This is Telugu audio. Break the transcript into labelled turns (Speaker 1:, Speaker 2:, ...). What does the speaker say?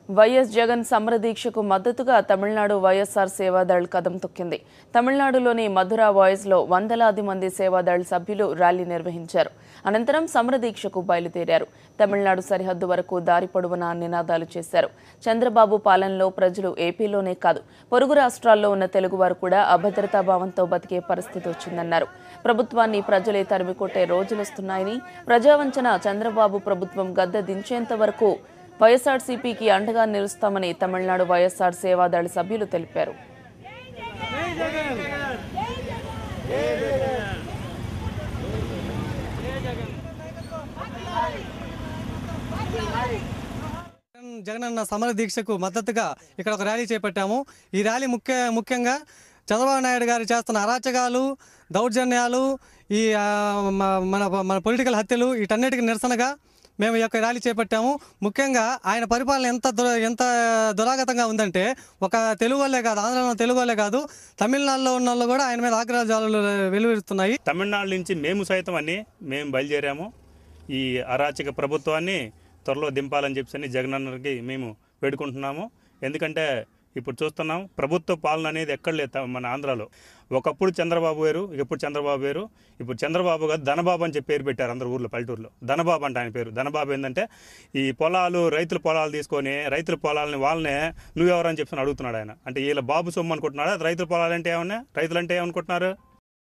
Speaker 1: వైఎస్ జగన్ సమరదీక్షకు మద్దతుగా తమిళనాడు వైఎస్ఆర్ సేవాదళ్ కదం తొక్కింది. తమిళనాడులోని మధుర వాయిస్లో వందలాది మంది సేవాదళ్ సభ్యులు ర్యాలీ నిర్వహించారు. అనంతరం సమరదీక్షకు బయలుదేరారు. తమిళనాడు సరిహద్దు వరకు దారి పొడవునా నినాదాలు చేశారు. చంద్రబాబు పాలనలో ప్రజలు ఏపీలోనే కాదు, పొరుగు రాష్ట్రాల్లో ఉన్న తెలుగువారు కూడా అభద్రతా భావంతో బతికే పరిస్థితి వచ్చిందన్నారు. ప్రభుత్వాన్ని ప్రజలే తరిమికొట్టే రోజులొస్తున్నాయని, ప్రజావంచన చంద్రబాబు ప్రభుత్వం గద్దె దించేంత వరకు వైఎస్ఆర్సీపీకి అండగా నిలుస్తామని తమిళనాడు వైఎస్ఆర్ సేవాదళ్ సభ్యులు తెలిపారు.
Speaker 2: జగనన్న సమర దీక్షకు మద్దతుగా ఇక్కడ ఒక ర్యాలీ చేపట్టాము. ఈ ర్యాలీ ముఖ్యంగా చంద్రబాబు నాయుడు గారు చేస్తున్న అరాచకాలు, దౌర్జన్యాలు, ఈ మన పొలిటికల్ హత్యలు, వీటన్నిటికీ నిరసనగా మేము ఈ యొక్క ర్యాలీ చేపట్టాము. ముఖ్యంగా ఆయన పరిపాలన ఎంత దురాగతంగా ఉందంటే, ఒక తెలుగు వాళ్ళే కాదు, ఆంధ్రలో తెలుగు వాళ్ళే కాదు, తమిళనాడులో ఉన్న వాళ్ళు కూడా ఆయన మీద ఆగ్రహాలు వెలువరుస్తున్నాయి.
Speaker 3: తమిళనాడు నుంచి మేము సైతం మేము బయలుదేరాము. ఈ అరాచక ప్రభుత్వాన్ని త్వరలో దింపాలని చెప్పి జగనన్నకి మేము వేడుకుంటున్నాము. ఎందుకంటే ఇప్పుడు చూస్తున్నాం, ప్రభుత్వ పాలన అనేది ఎక్కడ లేదు మన ఆంధ్రాలో. ఒకప్పుడు చంద్రబాబు వేరు, ఇప్పుడు చంద్రబాబు వేరు. ఇప్పుడు చంద్రబాబు గారు ధనబాబు అని చెప్పి పేరు పెట్టారు అందరు ఊర్లో, పల్లెటూరులో. ధనబాబు అంటే ఆయన పేరు. ధనబాబు ఏంటంటే ఈ రైతుల పొలాలు తీసుకొని రైతుల పొలాలని వాళ్ళనే నువ్వెవరని చెప్పి అడుగుతున్నాడు ఆయన. అంటే వీళ్ళ బాబు సొమ్ము అనుకుంటున్నాడు. రైతుల పొలాలంటే ఏమన్నా, రైతులంటే ఏమనుకుంటున్నారు?